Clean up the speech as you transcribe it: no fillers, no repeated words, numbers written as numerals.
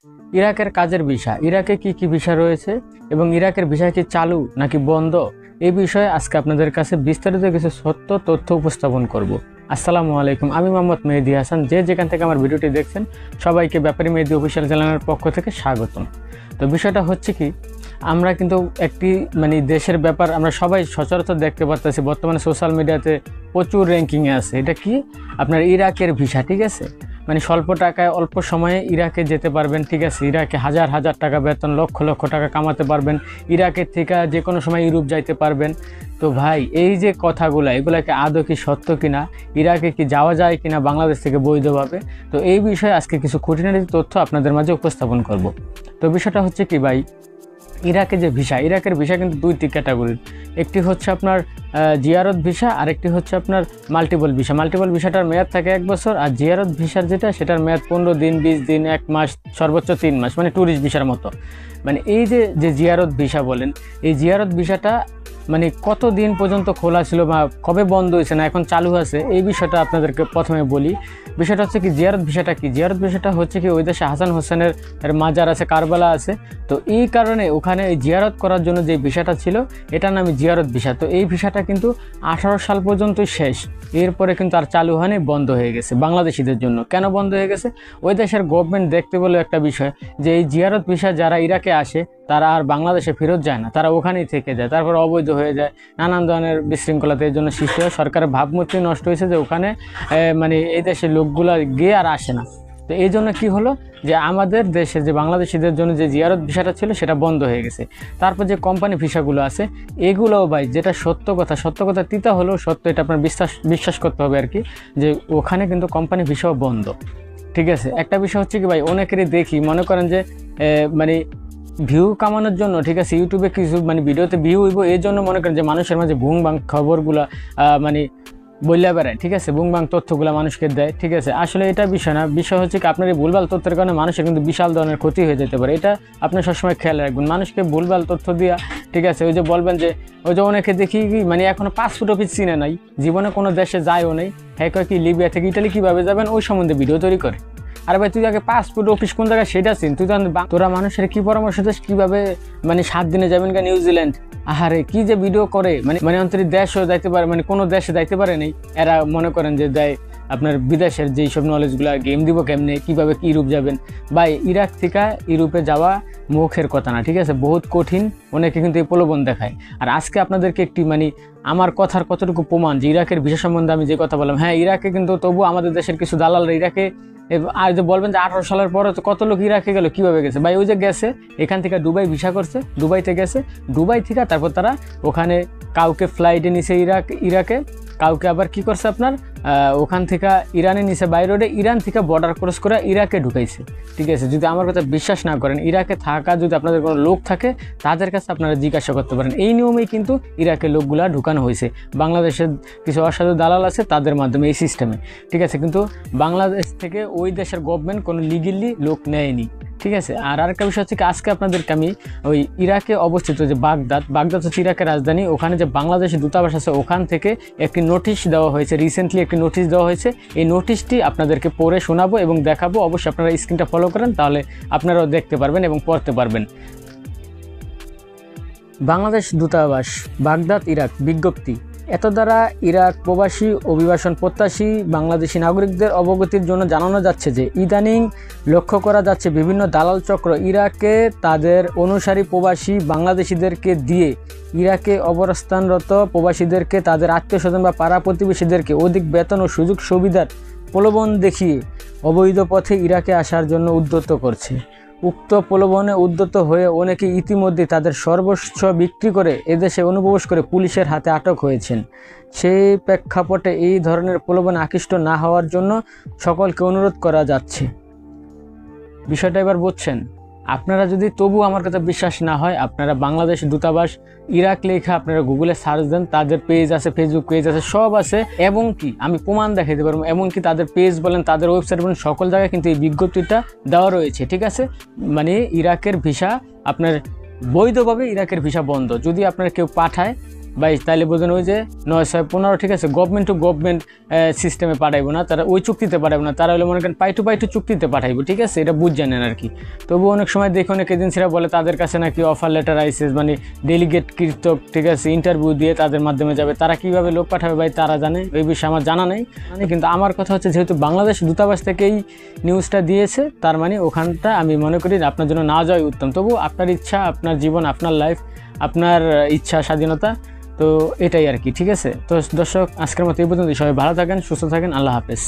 ইরাকের কাজের ভিসা, ইরাকে কি কি ভিসা রয়েছে এবং ইরাকের ভিসা কি চালু নাকি বন্ধ, এই বিষয়ে আজকে আপনাদের কাছে বিস্তারিত কিছু সত্য তথ্য উপস্থাপন করব। আসসালামু আলাইকুম, আমি মোহাম্মদ মেহেদী হাসান। যে যেখান থেকে আমার ভিডিওটি দেখছেন সবাইকে ব্যাপারী মেহেদী অফিসিয়াল চ্যানেলের পক্ষ থেকে স্বাগতম। তো বিষয়টা হচ্ছে কি, আমরা কিন্তু একটি দেশের ব্যাপার আমরা সবাই সচরাচর দেখতে পাচ্ছি, বর্তমানে সোশ্যাল মিডিয়াতে প্রচুর র্যাঙ্কিংয়ে আছে। এটা কি আপনার ইরাকের ভিসা, ঠিক আছে। স্বল্প টাকায় অল্প সময়ে ইরাকে যেতে পারবেন, ঠিক আছে। ইরাকে হাজার হাজার টাকা বেতন, লক্ষ লক্ষ টাকা কামাতে পারবেন, ইরাকের থেকে যে কোনো সময় ইউরোপ যাইতে পারবেন। তো ভাই, এই যে কথাগুলো, এগুলাকে আদৌ কি সত্য কিনা, ইরাকে কি যাওয়া যায় কিনা বাংলাদেশ থেকে বৈধভাবে, তো এই বিষয়ে আজকে কিছু খুঁটিনাটি তথ্য আপনাদের মাঝে উপস্থাপন করব। তো বিষয়টা হচ্ছে কি ভাই, ইরাকে যে ভিসা, ইরাকের ভিসা কিন্তু দুইটি ক্যাটাগরির। একটি হচ্ছে আপনার জিয়ারত ভিসা, আর একটি হচ্ছে আপনার মাল্টিপল ভিসা। মাল্টিপল ভিসাটার মেয়াদ থাকে 1 বছর, আর জিয়ারত ভিসার সেটার মেয়াদ 15 দিন, 20 দিন, 1 মাস, সর্বোচ্চ 3 মাস, ট্যুরিস্ট ভিসার মতো। এই যে জিয়ারত ভিসা বলেন, এই জিয়ারত ভিসাটা কত দিন পর্যন্ত খোলা ছিল বা কবে বন্ধ হয়েছে না এখন চালু আছে, এই বিষয়টা আপনাদেরকে প্রথমে বলি। বিষয়টা হচ্ছে কি, জিয়ারত ভিসাটা কি, জিয়ারত ভিসাটা হচ্ছে কি, ওই দেশে হাসান হোসেনের মাজার আছে, কারবালা আছে। তো এই কারণে ওখানে এই জিয়ারত করার জন্য যে ভিসাটা ছিল, এটার নামে জিয়ারত ভিসা। তো এই ভিসাটা কিন্তু 18 সাল পর্যন্তই শেষ, এরপরে কিন্তু আর চালু হয়নি, বন্ধ হয়ে গেছে বাংলাদেশিদের জন্য। কেন বন্ধ হয়ে গেছে? ওই দেশের গভর্নমেন্ট দেখতে বলে একটা বিষয়, যে এই জিয়ারত ভিসা যারা ইরাকে আসে তারা আর বাংলাদেশে ফেরত যায় না, তারা ওখানেই থেকে যায়, তারপর অবৈধ হয়ে যায়, নানান ধরনের বিশৃঙ্খলাতে এর জন্য সৃষ্টি হয়। সরকারের ভাবমূর্তি নষ্ট হয়েছে যে ওখানে এই দেশের লোকগুলো গিয়ে আর আসে না। তো এই জন্য কী হলো, যে আমাদের দেশে যে বাংলাদেশিদের জন্য যে জিয়ারত ভিসাটা ছিল সেটা বন্ধ হয়ে গেছে। তারপর যে কোম্পানি ভিসাগুলো আছে, এগুলোও ভাই, যেটা সত্য কথা তিতা হলেও সত্য, এটা আপনার বিশ্বাস করতে হবে আর কি, যে ওখানে কিন্তু কোম্পানি ভিসাও বন্ধ, ঠিক আছে। একটা বিষয় হচ্ছে কি ভাই, অনেকেরই দেখি মনে করেন যে ভিউ কামানোর জন্য, ঠিক আছে, ইউটিউবে কিছু ভিডিওতে ভিউ হইব, এই জন্য মনে করেন যে মানুষের মাঝে বুং বাং খবরগুলা বললে বেড়ায়, ঠিক আছে, বুং বাং তথ্যগুলো মানুষকে দেয়, ঠিক আছে। আসলে এটা বিষয় না, বিষয় হচ্ছে কি, আপনার এই ভুলভাল তথ্যের কারণে মানুষের কিন্তু বিশাল ধরনের ক্ষতি হয়ে যেতে পারে। এটা আপনি সবসময় খেয়াল রাখবেন, মানুষকে ভুলভাল তথ্য দিয়া, ঠিক আছে। ওই যে বলবেন যে, ওই যে অনেকে দেখি কি এখনো পাসপোর্ট অফিস চিনে নাই, জীবনে কোনো দেশে যায়ও নেই, হ্যাঁ কয় কি লিবিয়া থেকে ইটালি কীভাবে যাবেন ওই সম্বন্ধে ভিডিও তৈরি করে। আরে ভাই, তুই আগে পাসপোর্ট অফিস কোন জায়গায় সেটা চিন, তুই তো তোরা মানুষের কি পরামর্শ দিস কীভাবে 7 দিনে যাবেন গা নিউজিল্যান্ড। আহারে কি যে ভিডিও করে, অন্তরিক দেশও যাইতে পারে, কোনো দেশে যাইতে পারে নেই। এরা মনে করেন যে দেয় আপনার বিদেশের যেই সব নলেজগুলো, গেম দিব কেমনে, কীভাবে কি ইউরোপ যাবেন। ভাই, ইরাক থেকে ইউরোপে যাওয়া মুখের কথা না, ঠিক আছে, বহুত কঠিন। অনেকে কিন্তু এই প্রলোভন দেখায়। আর আজকে আপনাদেরকে একটি আমার কথার কতটুকু প্রমাণ, যে ইরাকের ভিসা সম্বন্ধে আমি যে কথা বললাম, হ্যাঁ ইরাকে কিন্তু তবু আমাদের দেশের কিছু দালালরা ইরাকে, আর যে বলবেন যে 18 সালের পরে তো কত লোক ইরাকে গেল, কীভাবে গেছে ভাই? ওই যে গেছে, এখান থেকে দুবাই ভিসা করছে, দুবাইতে গেছে, দুবাই থেকে তারপর তারা ওখানে কাউকে ফ্লাইটে নিছে ইরাকে, কাউকে আবার কি করছে আপনার ওখান থেকে ইরানে নিচে বাই রোডে, ইরান থেকে বর্ডার ক্রস করে ইরাকে ঢুকাইছে, ঠিক আছে। যদি আমার কথা বিশ্বাস না করেন, ইরাকে থাকা যদি আপনাদের কোনো লোক থাকে, তাদের কাছে আপনারা জিজ্ঞাসা করতে পারেন। এই নিয়মেই কিন্তু ইরাকের লোকগুলা ঢুকানো হয়েছে। বাংলাদেশের কিছু অসাধু দালাল আছে, তাদের মাধ্যমে, এই সিস্টেমে, ঠিক আছে। কিন্তু বাংলাদেশ থেকে ওই দেশের গভর্নমেন্ট কোনো লিগেলি লোক নেয়নি, ঠিক আছে। আর আরেকটা বিষয় হচ্ছে কি, আজকে আপনাদেরকে আমি ওই ইরাকে অবস্থিত যে বাগদাদ হচ্ছে ইরাকের রাজধানী, ওখানে যে বাংলাদেশের দূতাবাস আছে, ওখান থেকে একটি নোটিশ দেওয়া হয়েছে, রিসেন্টলি একটি নোটিশ দেওয়া হয়েছে। এই নোটিশটি আপনাদেরকে পড়ে শোনাবো এবং দেখাবো। অবশ্যই আপনারা স্ক্রিনটা ফলো করেন, তাহলে আপনারাও দেখতে পারবেন এবং পড়তে পারবেন। বাংলাদেশ দূতাবাস, বাগদাদ, ইরাক। বিজ্ঞপ্তি: এত দ্বারা ইরাক প্রবাসী অভিবাসন প্রত্যাশী বাংলাদেশি নাগরিকদের অবগতির জন্য জানানো যাচ্ছে যে ইদানিং লক্ষ্য করা যাচ্ছে বিভিন্ন দালাল চক্র ইরাকে তাদের অনুসারী প্রবাসী বাংলাদেশিদেরকে দিয়ে ইরাকে অবস্থানরত প্রবাসীদেরকে, তাদের আত্মীয়স্বজন বা পাড়া প্রতিবেশীদেরকে অধিক বেতন ও সুযোগ সুবিধার প্রলোভন দেখিয়ে অবৈধ পথে ইরাকে আসার জন্য উদ্যত করছে। উক্ত প্রলোভনে উদ্যত হয়ে অনেকে ইতিমধ্যে তাদের সর্বস্ব বিক্রি করে এদেশে অনুপ্রবেশ করে পুলিশের হাতে আটক হয়েছেন। সেই প্রেক্ষাপটে এই ধরনের প্রলোভনে আকৃষ্ট না হওয়ার জন্য সকলকে অনুরোধ করা যাচ্ছে। বিষয়টা এবার বুঝছেন? আপনারা যদি তবু আমার কথা বিশ্বাস না হয়, আপনারা বাংলাদেশ দূতাবাস ইরাক লেখা আপনারা গুগলে সার্চ দেন, তাদের পেজ আছে, ফেসবুক পেজ আছে, সব আছে। এবং কি আমি প্রমাণ দেখাতে পারবো, এমনকি তাদের পেজ বলেন, তাদের ওয়েবসাইট বলেন, সকল জায়গায় কিন্তু এই বিজ্ঞপ্তিটা দেওয়া রয়েছে, ঠিক আছে। ইরাকের ভিসা আপনার বৈধভাবে, ইরাকের ভিসা বন্ধ। যদি আপনার কেউ পাঠায়, 22 তাহলে বোঝেন ওই যে 9 6 15, ঠিক আছে, গভর্নমেন্ট টু গভর্নমেন্ট সিস্টেমে পাঠাইবো না, তারা ওই চুক্তিতে পাঠাইবো না, তারা হলে মনে করেন পাই টু চুক্তিতে পাঠাইবো, ঠিক আছে, এটা বুঝ জানেন আর কি। তবু অনেক সময় দেখি অনেক এজেন্সিরা বলে তাদের কাছে নাকি অফার লেটার আইসে, মানে ডেলিগেট কৃতক, ঠিক আছে, ইন্টারভিউ দিয়ে তাদের মাধ্যমে যাবে, তারা কিভাবে লোক পাঠাবে ভাই তারা জানে, এই বিষয়ে আমার জানা নেই। কিন্তু আমার কথা হচ্ছে যেহেতু বাংলাদেশ দূতাবাস থেকেই নিউজটা দিয়েছে, তার মানে ওখানটা আমি মনে করি আপনার জন্য না যাওয়াই উত্তম। তবু আপনার ইচ্ছা, আপনার জীবন, আপনার লাইফ, আপনার ইচ্ছা স্বাধীনতা, তো এটাই আর কি, ঠিক আছে। তো দর্শক, আজকের মতো এই পর্যন্ত, সবাই ভালো থাকেন, সুস্থ থাকেন, আল্লাহ হাফেজ।